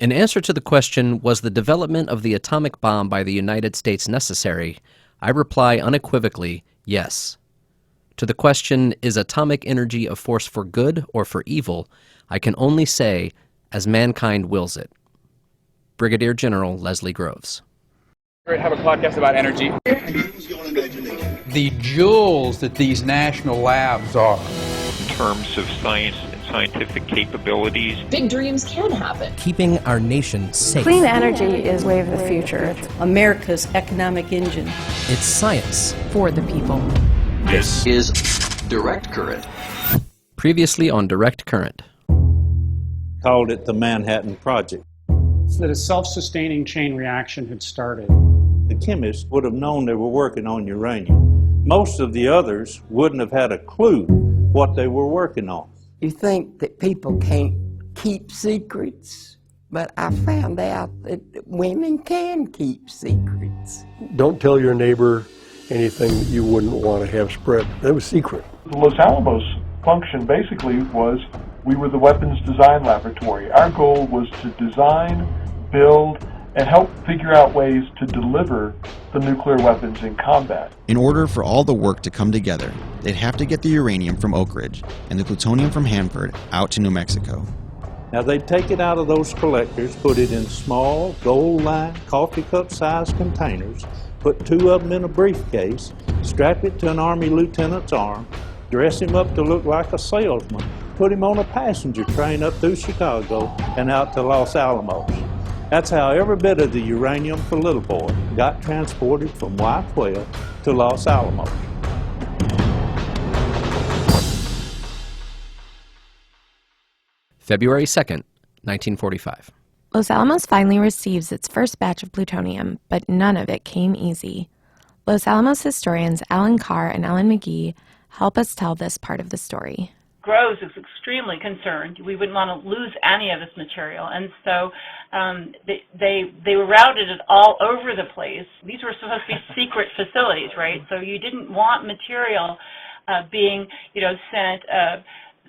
In answer to the question, was the development of the atomic bomb by the United States necessary, I reply unequivocally, yes. To the question, is atomic energy a force for good or for evil, I can only say, as mankind wills it. Brigadier General Leslie Groves. We have a podcast about energy. The jewels that these national labs are. In terms of science and scientific capabilities, big dreams can happen. Keeping our nation safe. Clean energy is the way of the future. It's America's economic engine. It's science. For the people. This is Direct Current. Previously on Direct Current. Called it the Manhattan Project. That a self-sustaining chain reaction had started. The chemists would have known they were working on uranium. Most of the others wouldn't have had a clue what they were working on. You think that people can't keep secrets, but I found out that women can keep secrets. Don't tell your neighbor anything that you wouldn't want to have spread. That was secret. The Los Alamos function basically was we were the weapons design laboratory. Our goal was to design, build, and help figure out ways to deliver the nuclear weapons in combat. In order for all the work to come together, they'd have to get the uranium from Oak Ridge and the plutonium from Hanford out to New Mexico. Now they'd take it out of those collectors, put it in small, gold-lined, coffee cup-sized containers, put 2 of them in a briefcase, strap it to an Army lieutenant's arm, dress him up to look like a salesman, put him on a passenger train up through Chicago and out to Los Alamos. That's how every bit of the uranium for Little Boy got transported from Y12 to Los Alamos. February 2nd, 1945. Los Alamos finally receives its first batch of plutonium, but none of it came easy. Los Alamos historians Alan Carr and Alan McGee help us tell this part of the story. Groves is extremely concerned. We wouldn't want to lose any of this material, and so they were routed all over the place. These were supposed to be secret facilities, right? So you didn't want material being, sent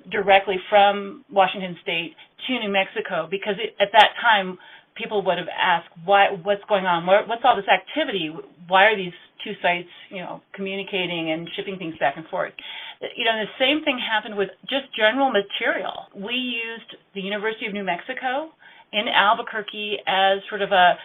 directly from Washington State to New Mexico, because at that time people would have asked, what's going on? What's all this activity? Why are these two sites, communicating and shipping things back and forth? The same thing happened with just general material. We used the University of New Mexico in Albuquerque as sort of a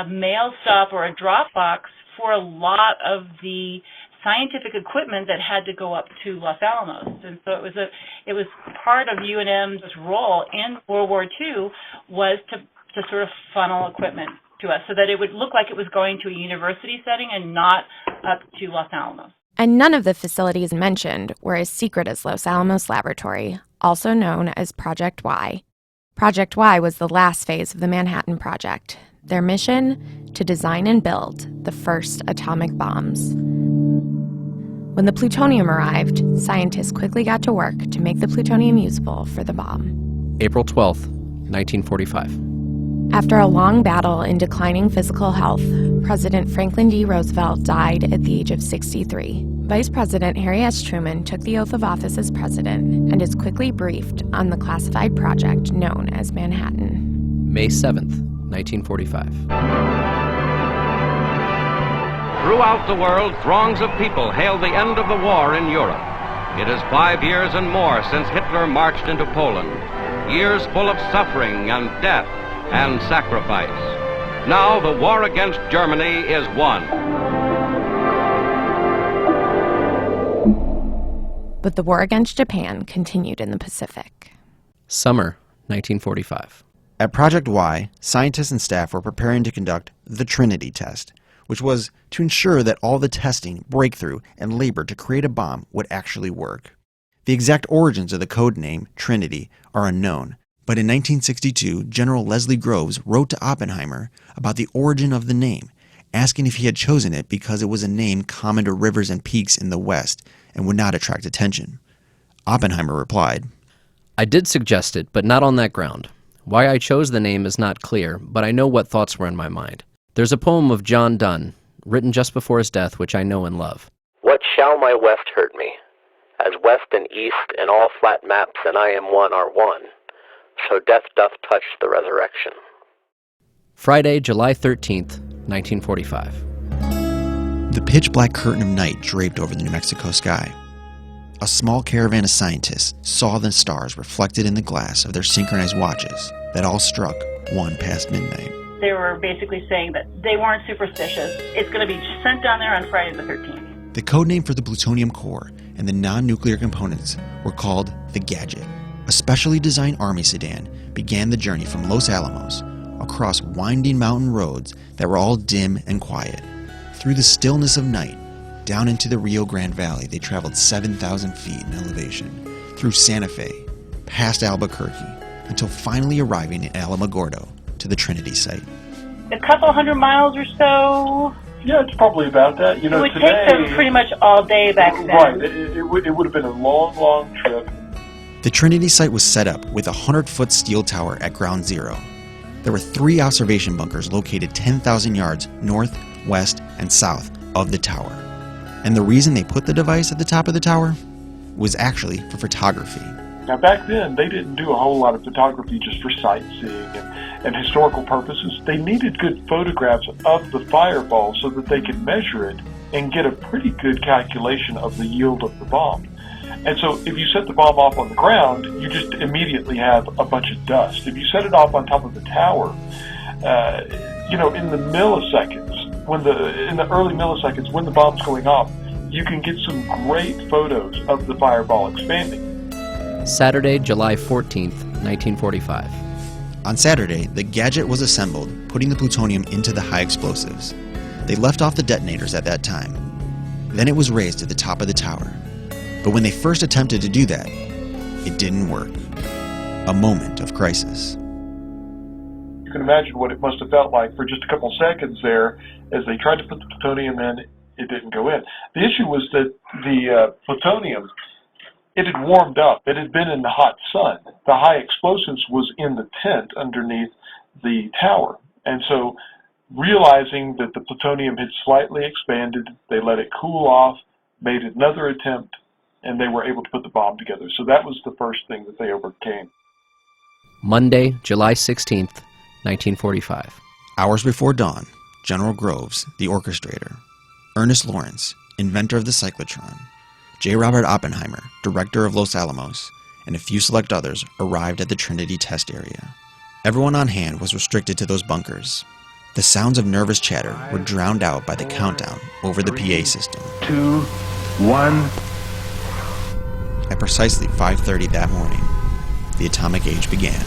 mail stop or a drop box for a lot of the scientific equipment that had to go up to Los Alamos. And so it was part of UNM's role in World War II was to sort of funnel equipment to us so that it would look like it was going to a university setting and not up to Los Alamos. And none of the facilities mentioned were as secret as Los Alamos Laboratory, also known as Project Y. Project Y was the last phase of the Manhattan Project. Their mission? To design and build the first atomic bombs. When the plutonium arrived, scientists quickly got to work to make the plutonium usable for the bomb. April 12th, 1945. After a long battle in declining physical health, President Franklin D. Roosevelt died at the age of 63. Vice President Harry S. Truman took the oath of office as president and is quickly briefed on the classified project known as Manhattan. May 7th, 1945. Throughout the world, throngs of people hailed the end of the war in Europe. It is 5 years and more since Hitler marched into Poland. Years full of suffering and death and sacrifice. Now the war against Germany is won. But the war against Japan continued in the Pacific. Summer 1945. At Project Y, scientists and staff were preparing to conduct the Trinity test, which was to ensure that all the testing, breakthrough, and labor to create a bomb would actually work. The exact origins of the code name Trinity are unknown, but in 1962, General Leslie Groves wrote to Oppenheimer about the origin of the name, asking if he had chosen it because it was a name common to rivers and peaks in the West and would not attract attention. Oppenheimer replied, I did suggest it, but not on that ground. Why I chose the name is not clear, but I know what thoughts were in my mind. There's a poem of John Donne, written just before his death, which I know and love. What shall my West hurt me? As West and East and all flat maps and I am one are one, so death doth touch the resurrection. Friday, July 13th, 1945. The pitch-black curtain of night draped over the New Mexico sky. A small caravan of scientists saw the stars reflected in the glass of their synchronized watches that all struck 1 past midnight. They were basically saying that they weren't superstitious. It's going to be sent down there on Friday the 13th. The code name for the plutonium core and the non-nuclear components were called the Gadget. A specially designed Army sedan began the journey from Los Alamos across winding mountain roads that were all dim and quiet. Through the stillness of night, down into the Rio Grande Valley, they traveled 7,000 feet in elevation, through Santa Fe, past Albuquerque, until finally arriving in Alamogordo to the Trinity site. A couple 100 miles or so. Yeah, it's probably about that. You know, it would today, take them pretty much all day back then. Right. It would have been a long, long trip. The Trinity site was set up with a 100-foot steel tower at ground zero. There were 3 observation bunkers located 10,000 yards north, west, and south of the tower. And the reason they put the device at the top of the tower was actually for photography. Now, back then, they didn't do a whole lot of photography just for sightseeing and historical purposes. They needed good photographs of the fireball so that they could measure it and get a pretty good calculation of the yield of the bomb. And so if you set the bomb off on the ground, you just immediately have a bunch of dust. If you set it off on top of the tower, in the milliseconds, in the early milliseconds when the bomb's going off, you can get some great photos of the fireball expanding. Saturday, July 14th, 1945. On Saturday, the Gadget was assembled, putting the plutonium into the high explosives. They left off the detonators at that time. Then it was raised to the top of the tower. But when they first attempted to do that, it didn't work. A moment of crisis. You can imagine what it must have felt like for just a couple seconds there as they tried to put the plutonium in, it didn't go in. The issue was that the plutonium, it had warmed up. It had been in the hot sun. The high explosives was in the tent underneath the tower. And so realizing that the plutonium had slightly expanded, they let it cool off, made another attempt, and they were able to put the bomb together. So that was the first thing that they overcame. Monday, July 16th, 1945. Hours before dawn, General Groves, the orchestrator, Ernest Lawrence, inventor of the cyclotron, J. Robert Oppenheimer, director of Los Alamos, and a few select others arrived at the Trinity test area. Everyone on hand was restricted to those bunkers. The sounds of nervous chatter were drowned out by the countdown over the PA system. 2, 1. At precisely 5:30 that morning, the atomic age began.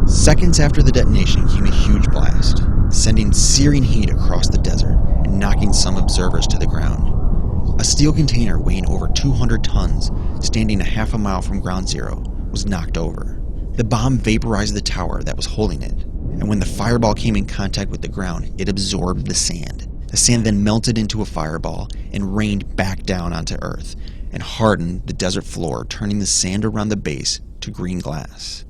Seconds after the detonation came a huge blast, sending searing heat across the desert and knocking some observers to the ground. A steel container weighing over 200 tons, standing a half a mile from ground zero, was knocked over. The bomb vaporized the tower that was holding it, and when the fireball came in contact with the ground, it absorbed the sand. The sand then melted into a fireball and rained back down onto Earth and hardened the desert floor, turning the sand around the base to green glass.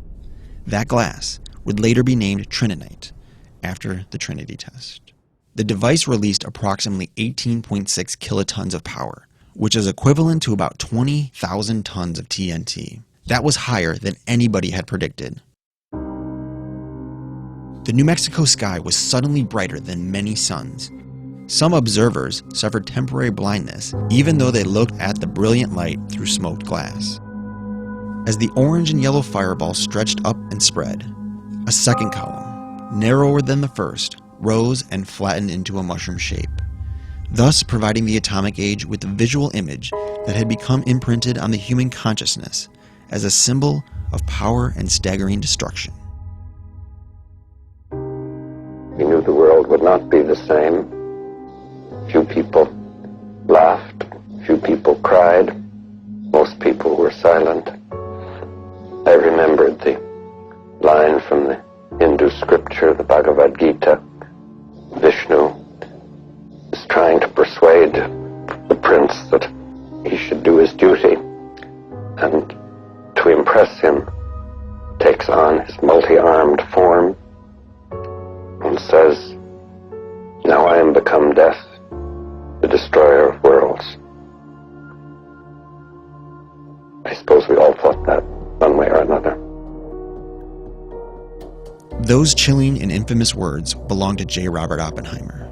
That glass would later be named Trinity, after the Trinity test. The device released approximately 18.6 kilotons of power, which is equivalent to about 20,000 tons of TNT. That was higher than anybody had predicted. The New Mexico sky was suddenly brighter than many suns. Some observers suffered temporary blindness, even though they looked at the brilliant light through smoked glass. As the orange and yellow fireball stretched up and spread, a second column, narrower than the first, rose and flattened into a mushroom shape, thus providing the atomic age with a visual image that had become imprinted on the human consciousness as a symbol of power and staggering destruction. We knew the world would not be the same. Few people laughed, few people cried, most people were silent. I remembered the line from the Hindu scripture, the Bhagavad Gita. Vishnu is trying to persuade the prince that he should do his duty, and to impress him takes on his multi-armed form and says, "Now I am become death, the destroyer of worlds. I suppose we all thought that, one way or another. Those chilling and infamous words belong to J. Robert Oppenheimer.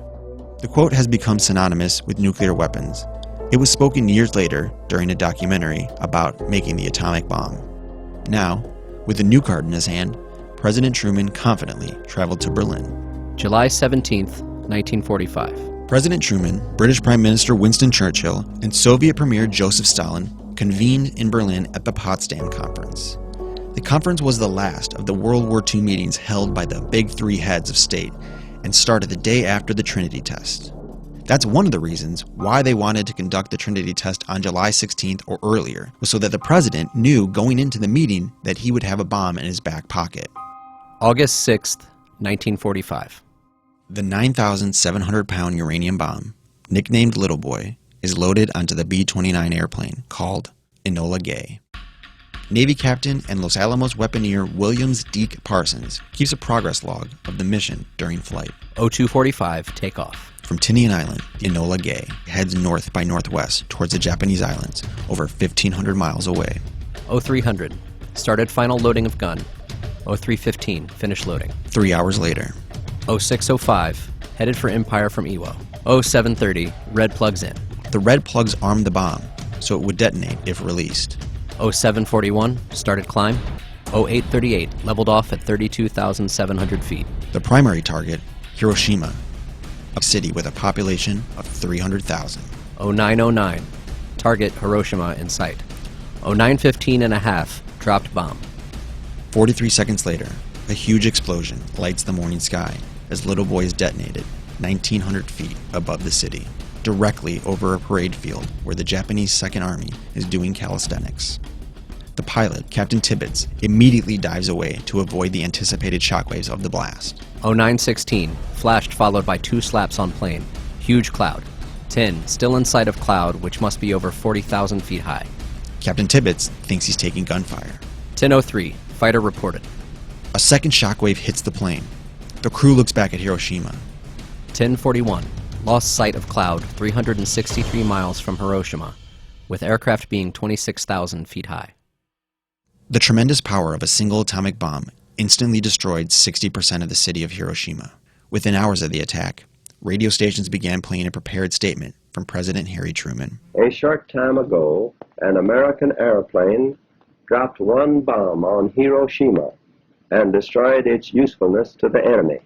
The quote has become synonymous with nuclear weapons. It was spoken years later during a documentary about making the atomic bomb. Now, with a new card in his hand, President Truman confidently traveled to Berlin. July 17th, 1945. President Truman, British Prime Minister Winston Churchill, and Soviet Premier Joseph Stalin convened in Berlin at the Potsdam Conference. The conference was the last of the World War II meetings held by the big three heads of state and started the day after the Trinity test. That's one of the reasons why they wanted to conduct the Trinity test on July 16th or earlier, was so that the president knew going into the meeting that he would have a bomb in his back pocket. August 6th, 1945. The 9,700-pound uranium bomb, nicknamed Little Boy, is loaded onto the B-29 airplane called Enola Gay. Navy Captain and Los Alamos weaponeer Williams Deke Parsons keeps a progress log of the mission during flight. 0245, takeoff. From Tinian Island, Enola Gay heads north by northwest towards the Japanese islands, over 1,500 miles away. 0300, started final loading of gun. 0315, finished loading. 3 hours later. 0605, headed for Empire from Iwo. 0730, red plugs in. The red plugs armed the bomb, so it would detonate if released. 0741, started climb. 0838, leveled off at 32,700 feet. The primary target, Hiroshima, a city with a population of 300,000. 0909, target Hiroshima in sight. 0915 and a half, dropped bomb. 43 seconds later, a huge explosion lights the morning sky as Little Boy is detonated 1,900 feet above the city, directly over a parade field where the Japanese Second Army is doing calisthenics. The pilot, Captain Tibbets, immediately dives away to avoid the anticipated shockwaves of the blast. 0916, flashed followed by 2 slaps on plane. Huge cloud. 10, still in sight of cloud, which must be over 40,000 feet high. Captain Tibbets thinks he's taking gunfire. 10:03, fighter reported. A second shockwave hits the plane. The crew looks back at Hiroshima. 10:41, lost sight of cloud 363 miles from Hiroshima, with aircraft being 26,000 feet high. The tremendous power of a single atomic bomb instantly destroyed 60% of the city of Hiroshima. Within hours of the attack, radio stations began playing a prepared statement from President Harry Truman. A short time ago, an American airplane dropped one bomb on Hiroshima and destroyed its usefulness to the enemy.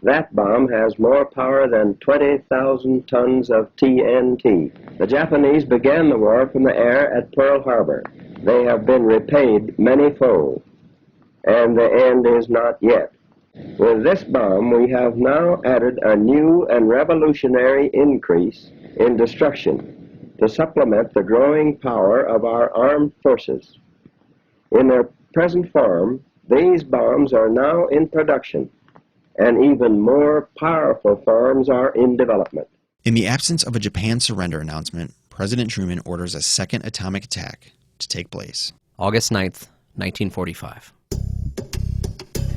That bomb has more power than 20,000 tons of TNT. The Japanese began the war from the air at Pearl Harbor. They have been repaid many-fold, and the end is not yet. With this bomb, we have now added a new and revolutionary increase in destruction to supplement the growing power of our armed forces. In their present form, these bombs are now in production, and even more powerful forms are in development. In the absence of a Japan surrender announcement, President Truman orders a second atomic attack to take place. August 9th, 1945.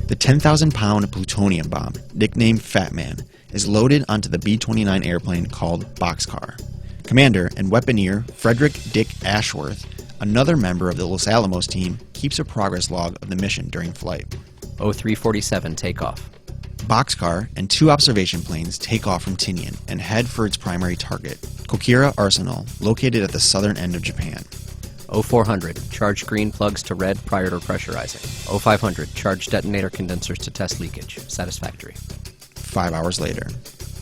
The 10,000-pound plutonium bomb, nicknamed Fat Man, is loaded onto the B-29 airplane called Boxcar. Commander and weaponeer Frederick Dick Ashworth, another member of the Los Alamos team, keeps a progress log of the mission during flight. 0347, takeoff. Boxcar and 2 observation planes take off from Tinian and head for its primary target, Kokura Arsenal, located at the southern end of Japan. 0400, charge green plugs to red prior to pressurizing. 0500, charge detonator condensers to test leakage. Satisfactory. 5 hours later.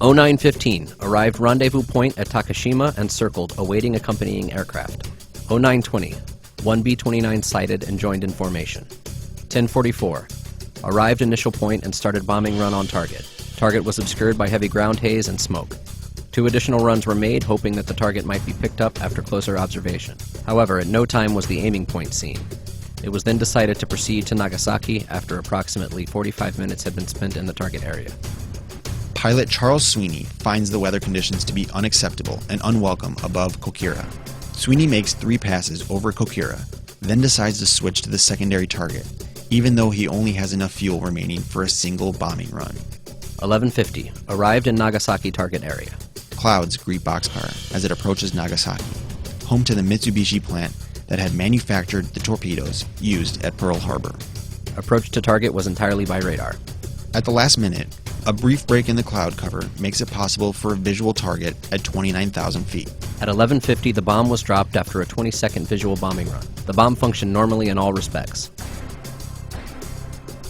0915, arrived rendezvous point at Takashima and circled, awaiting accompanying aircraft. 0920, 1 B-29 sighted and joined in formation. 1044, arrived initial point and started bombing run on target. Target was obscured by heavy ground haze and smoke. 2 additional runs were made, hoping that the target might be picked up after closer observation. However, at no time was the aiming point seen. It was then decided to proceed to Nagasaki after approximately 45 minutes had been spent in the target area. Pilot Charles Sweeney finds the weather conditions to be unacceptable and unwelcome above Kokura. Sweeney makes 3 passes over Kokura, then decides to switch to the secondary target, even though he only has enough fuel remaining for a single bombing run. 1150, arrived in Nagasaki target area. Clouds greet Boxcar as it approaches Nagasaki, home to the Mitsubishi plant that had manufactured the torpedoes used at Pearl Harbor. Approach to target was entirely by radar. At the last minute, a brief break in the cloud cover makes it possible for a visual target at 29,000 feet. At 11:50, the bomb was dropped after a 20-second visual bombing run. The bomb functioned normally in all respects.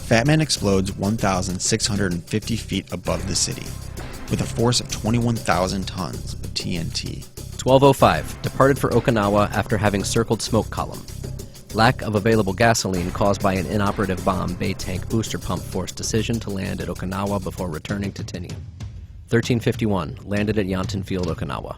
Fat Man explodes 1,650 feet above the city, with a force of 21,000 tons of TNT. 12:05, departed for Okinawa after having circled smoke column. Lack of available gasoline caused by an inoperative bomb bay tank booster pump forced decision to land at Okinawa before returning to Tinian. 13:51, landed at Yontan Field, Okinawa.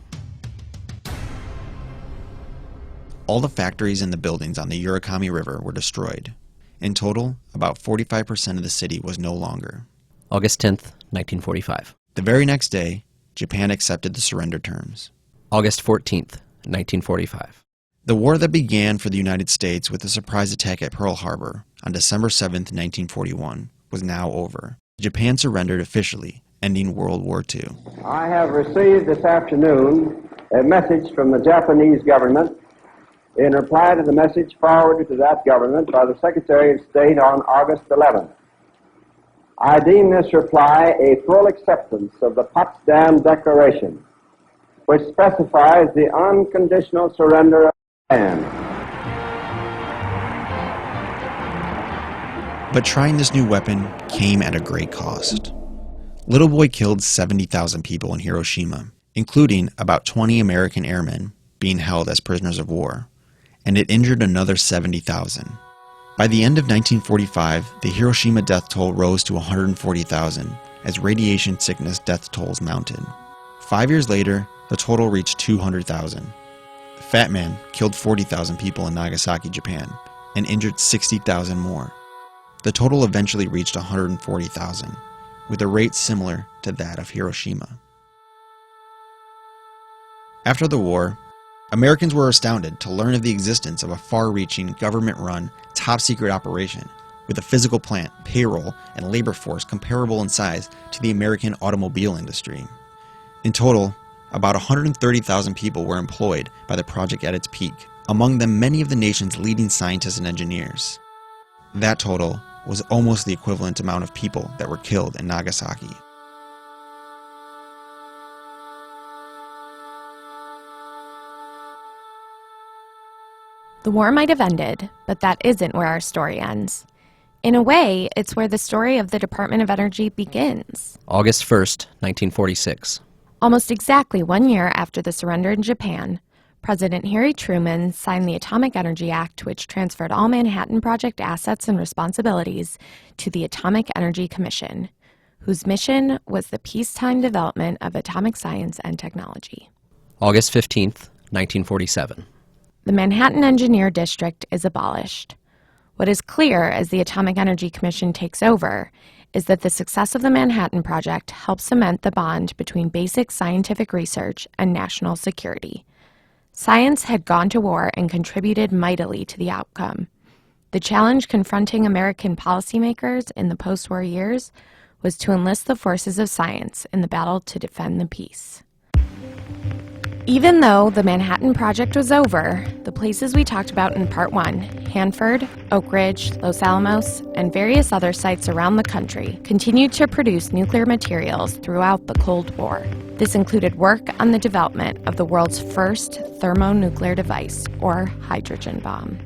All the factories and the buildings on the Urakami River were destroyed. In total, about 45% of the city was no longer. August 10th, 1945. The very next day, Japan accepted the surrender terms. August 14th, 1945. The war that began for the United States with the surprise attack at Pearl Harbor on December 7th, 1941, was now over. Japan surrendered officially, ending World War II. I have received this afternoon a message from the Japanese government in reply to the message forwarded to that government by the Secretary of State on August 11th. I deem this reply a full acceptance of the Potsdam Declaration, which specifies the unconditional surrender of Japan. But trying this new weapon came at a great cost. Little Boy killed 70,000 people in Hiroshima, including about 20 American airmen being held as prisoners of war, and it injured another 70,000. By the end of 1945, the Hiroshima death toll rose to 140,000 as radiation sickness death tolls mounted. 5 years later, the total reached 200,000. Fat Man killed 40,000 people in Nagasaki, Japan, and injured 60,000 more. The total eventually reached 140,000, with a rate similar to that of Hiroshima. After the war, Americans were astounded to learn of the existence of a far-reaching, government-run, top-secret operation with a physical plant, payroll, and labor force comparable in size to the American automobile industry. In total, about 130,000 people were employed by the project at its peak, among them many of the nation's leading scientists and engineers. That total was almost the equivalent amount of people that were killed in Nagasaki. The war might have ended, but that isn't where our story ends. In a way, it's where the story of the Department of Energy begins. August 1st, 1946. Almost exactly 1 year after the surrender in Japan, President Harry Truman signed the Atomic Energy Act, which transferred all Manhattan Project assets and responsibilities to the Atomic Energy Commission, whose mission was the peacetime development of atomic science and technology. August 15th, 1947. The Manhattan Engineer District is abolished. What is clear as the Atomic Energy Commission takes over is that the success of the Manhattan Project helps cement the bond between basic scientific research and national security. Science had gone to war and contributed mightily to the outcome. The challenge confronting American policymakers in the post-war years was to enlist the forces of science in the battle to defend the peace. Even though the Manhattan Project was over, the places we talked about in Part 1, Hanford, Oak Ridge, Los Alamos, and various other sites around the country, continued to produce nuclear materials throughout the Cold War. This included work on the development of the world's first thermonuclear device, or hydrogen bomb.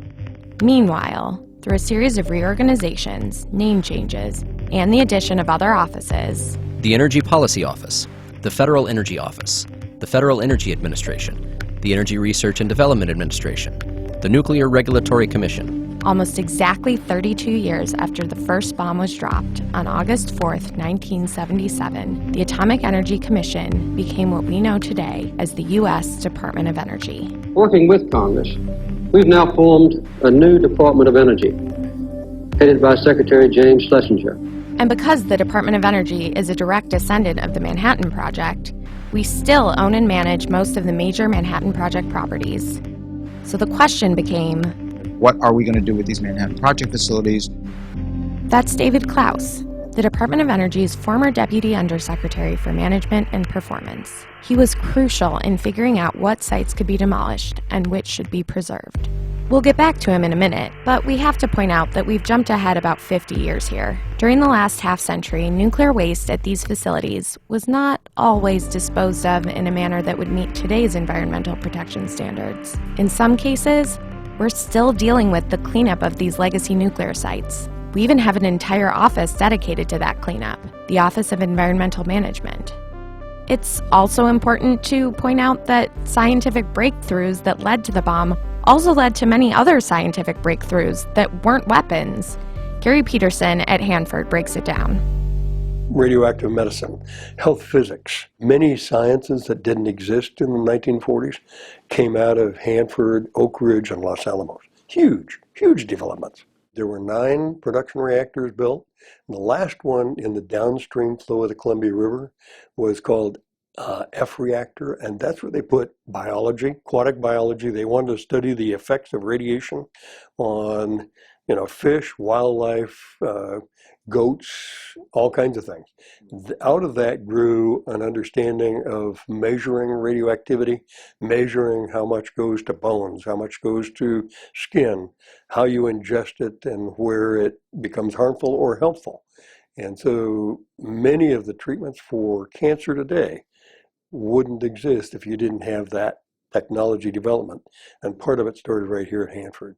Meanwhile, through a series of reorganizations, name changes, and the addition of other offices, the Energy Policy Office, the Federal Energy Office, the Federal Energy Administration, the Energy Research and Development Administration, the Nuclear Regulatory Commission. Almost exactly 32 years after the first bomb was dropped, on August 4th, 1977, the Atomic Energy Commission became what we know today as the U.S. Department of Energy. Working with Congress, we've now formed a new Department of Energy, headed by Secretary James Schlesinger. And because the Department of Energy is a direct descendant of the Manhattan Project, we still own and manage most of the major Manhattan Project properties. So the question became, what are we going to do with these Manhattan Project facilities? That's David Klaus, the Department of Energy's former Deputy Undersecretary for Management and Performance. He was crucial in figuring out what sites could be demolished and which should be preserved. We'll get back to him in a minute, but we have to point out that we've jumped ahead about 50 years here. During the last half-century, nuclear waste at these facilities was not always disposed of in a manner that would meet today's environmental protection standards. In some cases, we're still dealing with the cleanup of these legacy nuclear sites. We even have an entire office dedicated to that cleanup, the Office of Environmental Management. It's also important to point out that scientific breakthroughs that led to the bomb also led to many other scientific breakthroughs that weren't weapons. Gary Peterson at Hanford breaks it down. Radioactive medicine, health physics, many sciences that didn't exist in the 1940s came out of Hanford, Oak Ridge, and Los Alamos. Huge, huge developments. There were 9 production reactors built. And the last one in the downstream flow of the Columbia River was called F reactor, and that's where they put biology, aquatic biology. They wanted to study the effects of radiation on, fish, wildlife, goats, all kinds of things. Out of that grew an understanding of measuring radioactivity, measuring how much goes to bones, how much goes to skin, how you ingest it, and where it becomes harmful or helpful. And so many of the treatments for cancer today wouldn't exist if you didn't have that technology development. And part of it started right here at Hanford.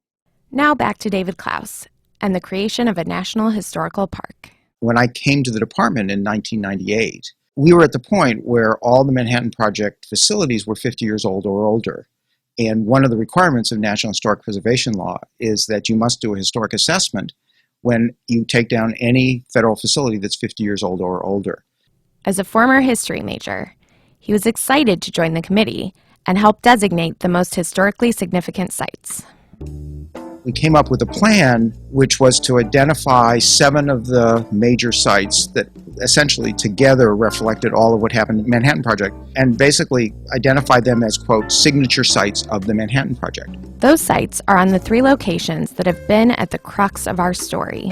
Now back to David Klaus and the creation of a National Historical Park. When I came to the department in 1998, we were at the point where all the Manhattan Project facilities were 50 years old or older. And one of the requirements of National Historic Preservation Law is that you must do a historic assessment when you take down any federal facility that's 50 years old or older. As a former history major, he was excited to join the committee and help designate the most historically significant sites. We came up with a plan which was to identify 7 of the major sites that essentially together reflected all of what happened in the Manhattan Project and basically identify them as, quote, signature sites of the Manhattan Project. Those sites are on the 3 locations that have been at the crux of our story: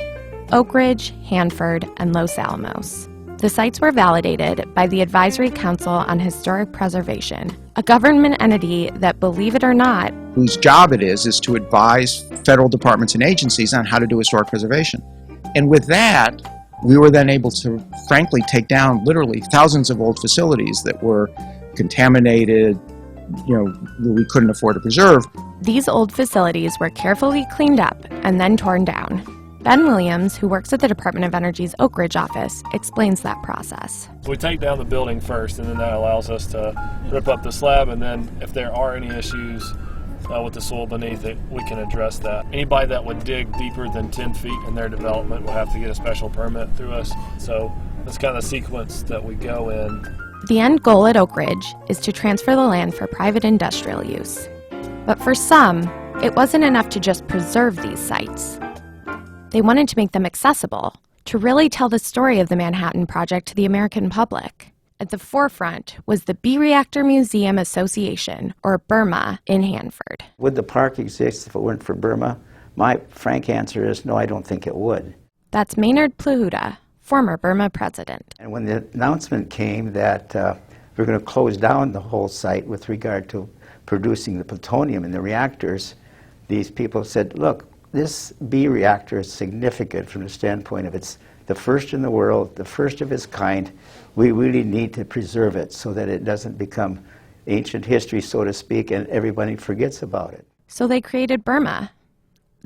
Oak Ridge, Hanford, and Los Alamos. The sites were validated by the Advisory Council on Historic Preservation, a government entity that, believe it or not, whose job it is to advise federal departments and agencies on how to do historic preservation. And with that, we were then able to, frankly, take down literally thousands of old facilities that were contaminated, that we couldn't afford to preserve. These old facilities were carefully cleaned up and then torn down. Ben Williams, who works at the Department of Energy's Oak Ridge office, explains that process. So we take down the building first, and then that allows us to rip up the slab, and then if there are any issues with the soil beneath it, we can address that. Anybody that would dig deeper than 10 feet in their development will have to get a special permit through us. So that's kind of the sequence that we go in. The end goal at Oak Ridge is to transfer the land for private industrial use. But for some, it wasn't enough to just preserve these sites. They wanted to make them accessible, to really tell the story of the Manhattan Project to the American public. At the forefront was the B-Reactor Museum Association, or BURMA, in Hanford. Would the park exist if it weren't for Burma? My frank answer is no, I don't think it would. That's Maynard Plahuta, former Burma president. And when the announcement came that we're going to close down the whole site with regard to producing the plutonium in the reactors, these people said, look, this B reactor is significant from the standpoint of it's the first in the world, the first of its kind. We really need to preserve it so that it doesn't become ancient history, so to speak, and everybody forgets about it. So they created BURMA.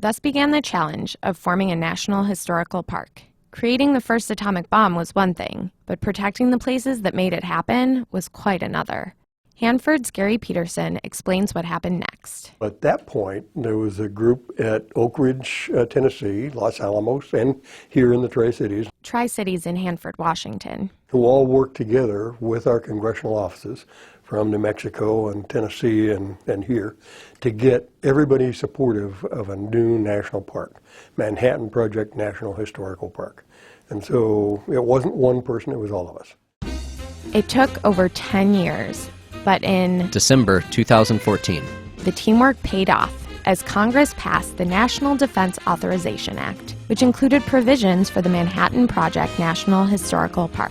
Thus began the challenge of forming a national historical park. Creating the first atomic bomb was one thing, but protecting the places that made it happen was quite another. Hanford's Gary Peterson explains what happened next. At that point, there was a group at Oak Ridge, Tennessee, Los Alamos, and here in the Tri-Cities. Tri-Cities in Hanford, Washington. Who all worked together with our congressional offices from New Mexico and Tennessee and here to get everybody supportive of a new national park, Manhattan Project National Historical Park. And so it wasn't one person, it was all of us. It took over 10 years. But in December 2014, the teamwork paid off as Congress passed the National Defense Authorization Act, which included provisions for the Manhattan Project National Historical Park.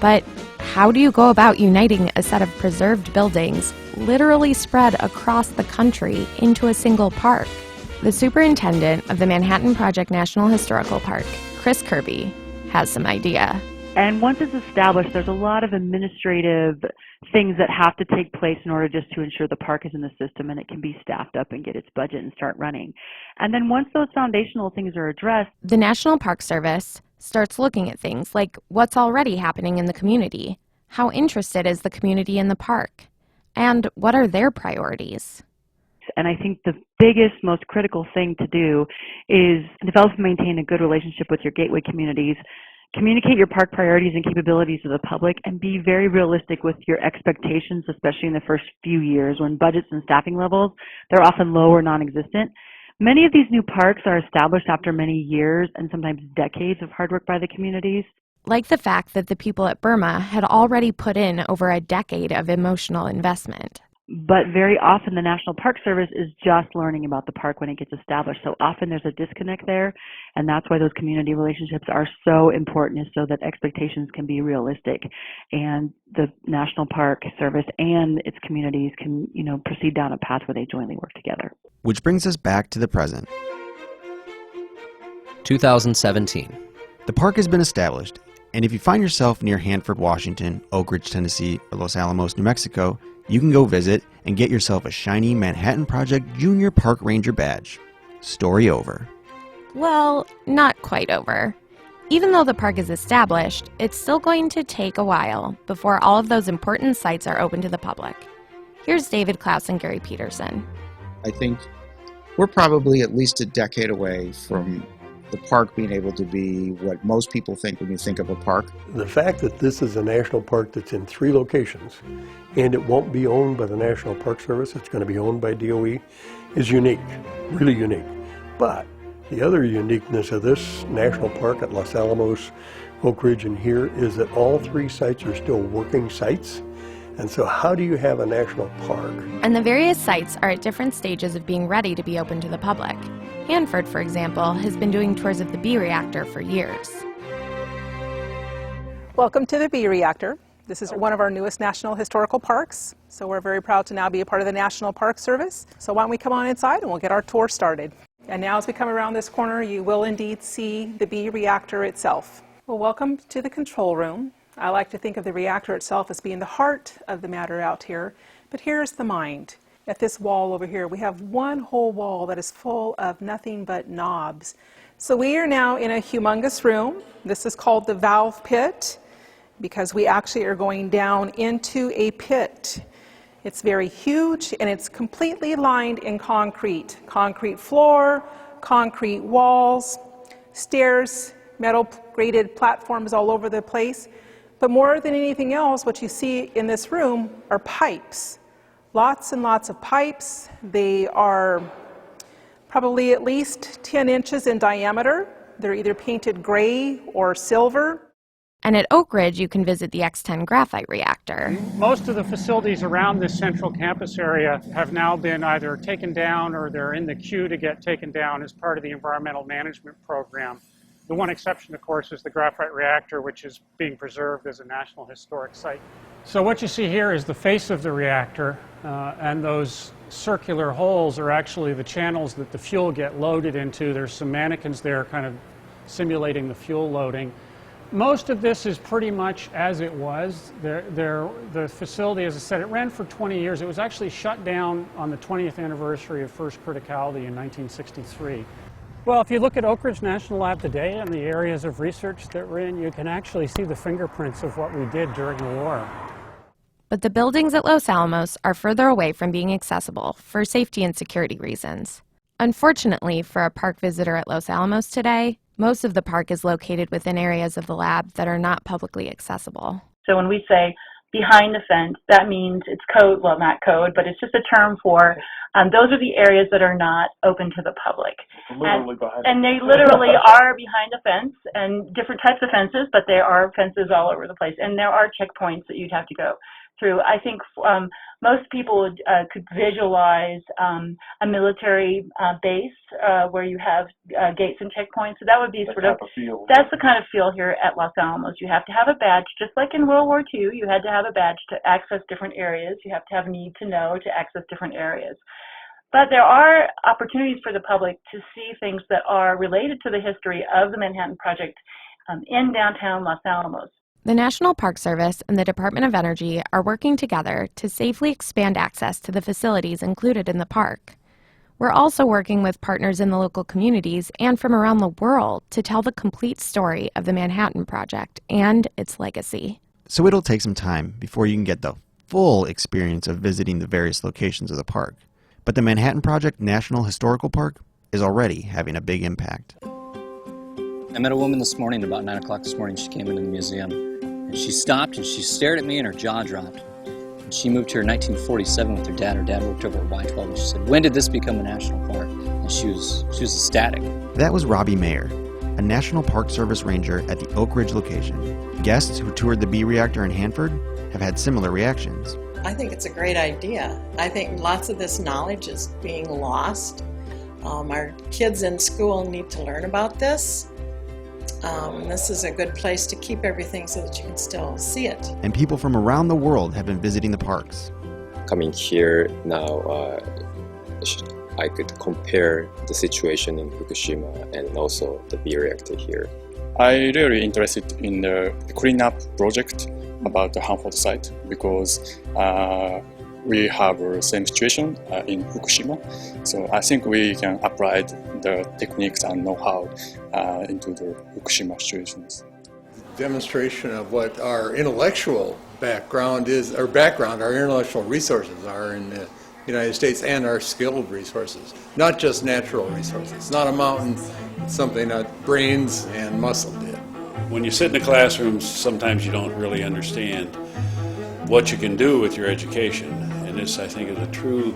But how do you go about uniting a set of preserved buildings literally spread across the country into a single park? The superintendent of the Manhattan Project National Historical Park, Chris Kirby, has some idea. And once it's established, there's a lot of administrative things that have to take place in order just to ensure the park is in the system and it can be staffed up and get its budget and start running. And then once those foundational things are addressed, the National Park Service starts looking at things like what's already happening in the community, how interested is the community in the park, and what are their priorities. And I think the biggest, most critical thing to do is develop and maintain a good relationship with your gateway communities, communicate your park priorities and capabilities to the public, and be very realistic with your expectations, especially in the first few years when budgets and staffing levels, they're often low or non-existent. Many of these new parks are established after many years and sometimes decades of hard work by the communities. Like the fact that the people at Burma had already put in over a decade of emotional investment. But very often the National Park Service is just learning about the park when it gets established. So often there's a disconnect there, and that's why those community relationships are so important, is so that expectations can be realistic and the National Park Service and its communities can, proceed down a path where they jointly work together. Which brings us back to the present. 2017. The park has been established, and if you find yourself near Hanford, Washington, Oak Ridge, Tennessee, or Los Alamos, New Mexico, you can go visit and get yourself a shiny Manhattan Project Junior Park Ranger badge. Story over. Well, not quite over. Even though the park is established, it's still going to take a while before all of those important sites are open to the public. Here's David Klaus and Gary Peterson. I think we're probably at least a decade away from the park being able to be what most people think when you think of a park. The fact that this is a national park that's in 3 locations and it won't be owned by the National Park Service, it's going to be owned by DOE, is unique, really unique. But the other uniqueness of this national park at Los Alamos, Oak Ridge, and here is that all 3 sites are still working sites. And so how do you have a national park? And the various sites are at different stages of being ready to be open to the public. Hanford, for example, has been doing tours of the B reactor for years. Welcome to the B reactor. This is one of our newest national historical parks, so we're very proud to now be a part of the National Park Service. So why don't we come on inside and we'll get our tour started. And now as we come around this corner, you will indeed see the B reactor itself. Well, welcome to the control room. I like to think of the reactor itself as being the heart of the matter out here, but here's the mind. At this wall over here, we have one whole wall that is full of nothing but knobs. So we are now in a humongous room. This is called the valve pit because we actually are going down into a pit. It's very huge and it's completely lined in concrete. Concrete floor, concrete walls, stairs, metal graded platforms all over the place. But more than anything else, what you see in this room are pipes. Lots and lots of pipes. They are probably at least 10 inches in diameter. They're either painted gray or silver. And at Oak Ridge, you can visit the X-10 graphite reactor. Most of the facilities around this central campus area have now been either taken down or they're in the queue to get taken down as part of the environmental management program. The one exception, of course, is the graphite reactor, which is being preserved as a National Historic Site. So what you see here is the face of the reactor, and those circular holes are actually the channels that the fuel get loaded into. There's some mannequins there kind of simulating the fuel loading. Most of this is pretty much as it was. The facility, as I said, it ran for 20 years. It was actually shut down on the 20th anniversary of first criticality in 1963. Well, if you look at Oak Ridge National Lab today and the areas of research that we're in, you can actually see the fingerprints of what we did during the war. But the buildings at Los Alamos are further away from being accessible for safety and security reasons. Unfortunately, for a park visitor at Los Alamos today, most of the park is located within areas of the lab that are not publicly accessible. So when we say behind the fence, that means it's code, well, not code, but it's just a term for those are the areas that are not open to the public. Literally behind. And they literally are behind a fence, and different types of fences, but there are fences all over the place. And there are checkpoints that you'd have to go through. I think most people could visualize a military base where you have gates and checkpoints. So that would be that's the kind of feel here at Los Alamos. You have to have a badge, just like in World War II. You had to have a badge to access different areas. You have to have need to know to access different areas. But there are opportunities for the public to see things that are related to the history of the Manhattan Project in downtown Los Alamos. The National Park Service and the Department of Energy are working together to safely expand access to the facilities included in the park. We're also working with partners in the local communities and from around the world to tell the complete story of the Manhattan Project and its legacy. So it'll take some time before you can get the full experience of visiting the various locations of the park. But the Manhattan Project National Historical Park is already having a big impact. I met a woman this morning, about 9 o'clock this morning. She came into the museum, and she stopped, and she stared at me, and her jaw dropped. And she moved here in 1947 with her dad. Her dad worked over at Y-12, and she said, "When did this become a national park?" And she was ecstatic. That was Robbie Mayer, a National Park Service ranger at the Oak Ridge location. Guests who toured the B reactor in Hanford have had similar reactions. I think it's a great idea. I think lots of this knowledge is being lost. Our kids in school need to learn about this. This is a good place to keep everything so that you can still see it. And people from around the world have been visiting the parks. Coming here now, I could compare the situation in Fukushima and also the B reactor here. I'm really interested in the cleanup project about the Hanford site because we have the same situation in Fukushima. So I think we can apply the techniques and know-how into the Fukushima situations. Demonstration of what our intellectual background is, our intellectual resources are in the United States and our skilled resources, not just natural resources. It's not a mountain, it's something that brains and muscle did. When you sit in the classrooms, sometimes you don't really understand what you can do with your education. And this, I think, is a true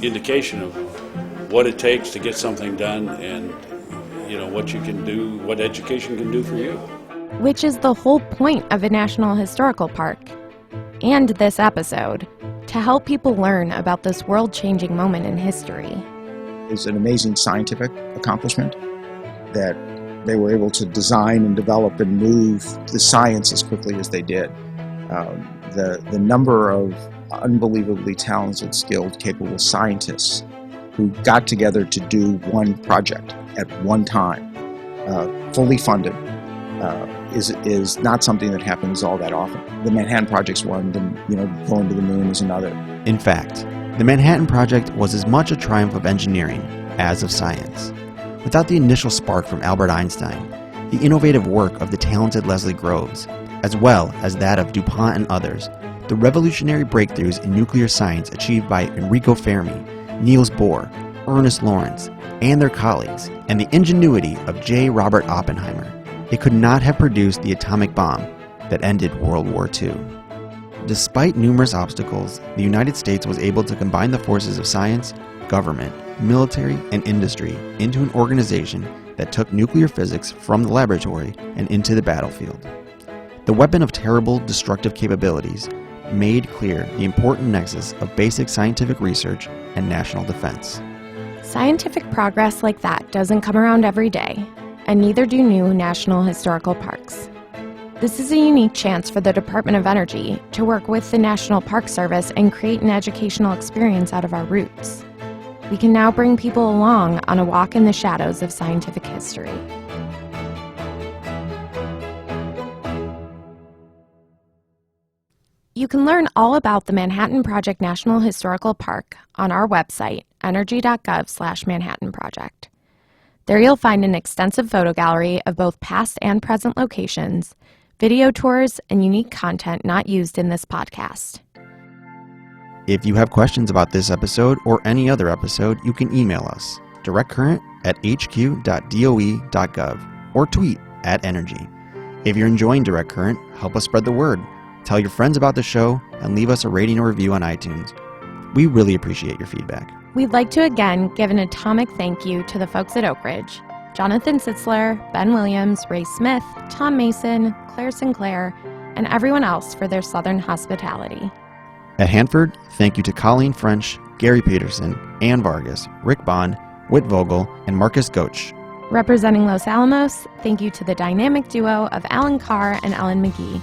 indication of what it takes to get something done and, what you can do, what education can do for you. Which is the whole point of a National Historical Park. And this episode, to help people learn about this world-changing moment in history. It's an amazing scientific accomplishment that they were able to design and develop and move the science as quickly as they did. The number of unbelievably talented, skilled, capable scientists who got together to do one project at one time, fully funded, is not something that happens all that often. The Manhattan Project's one, going to the moon is another. In fact, the Manhattan Project was as much a triumph of engineering as of science. Without the initial spark from Albert Einstein, the innovative work of the talented Leslie Groves, as well as that of DuPont and others, the revolutionary breakthroughs in nuclear science achieved by Enrico Fermi, Niels Bohr, Ernest Lawrence, and their colleagues, and the ingenuity of J. Robert Oppenheimer, it could not have produced the atomic bomb that ended World War II. Despite numerous obstacles, the United States was able to combine the forces of science, government, military, and industry into an organization that took nuclear physics from the laboratory and into the battlefield. The weapon of terrible, destructive capabilities made clear the important nexus of basic scientific research and national defense. Scientific progress like that doesn't come around every day, and neither do new national historical parks. This is a unique chance for the Department of Energy to work with the National Park Service and create an educational experience out of our roots. We can now bring people along on a walk in the shadows of scientific history. You can learn all about the Manhattan Project National Historical Park on our website, Energy.gov/Manhattan Project. There you'll find an extensive photo gallery of both past and present locations, video tours, and unique content not used in this podcast. If you have questions about this episode or any other episode, you can email us, directcurrent@hq.doe.gov, or tweet @energy. If you're enjoying Direct Current, help us spread the word. Tell your friends about the show and leave us a rating or review on iTunes. We really appreciate your feedback. We'd like to again give an atomic thank you to the folks at Oak Ridge, Jonathan Sitzler, Ben Williams, Ray Smith, Tom Mason, Claire Sinclair, and everyone else for their southern hospitality. At Hanford, thank you to Colleen French, Gary Peterson, Ann Vargas, Rick Bond, Whit Vogel, and Marcus Goetsch. Representing Los Alamos, thank you to the dynamic duo of Alan Carr and Ellen McGee.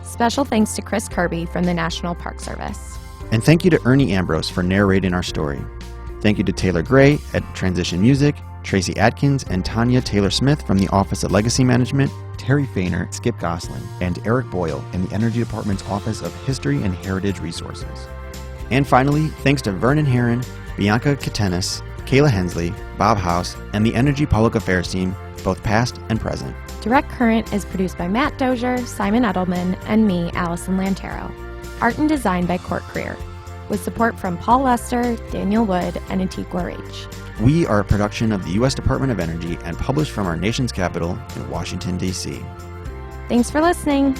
Special thanks to Chris Kirby from the National Park Service. And thank you to Ernie Ambrose for narrating our story. Thank you to Taylor Gray at Transition Music, Tracy Atkins and Tanya Taylor-Smith from the Office of Legacy Management, Terry Fainer, Skip Gosselin, and Eric Boyle in the Energy Department's Office of History and Heritage Resources. And finally, thanks to Vernon Herron, Bianca Katenis, Kayla Hensley, Bob House, and the Energy Public Affairs team, both past and present. Direct Current is produced by Matt Dozier, Simon Edelman, and me, Allison Lantero. Art and design by Court Creer, with support from Paul Lester, Daniel Wood, and Antigua H. We are a production of the U.S. Department of Energy and published from our nation's capital in Washington, D.C. Thanks for listening.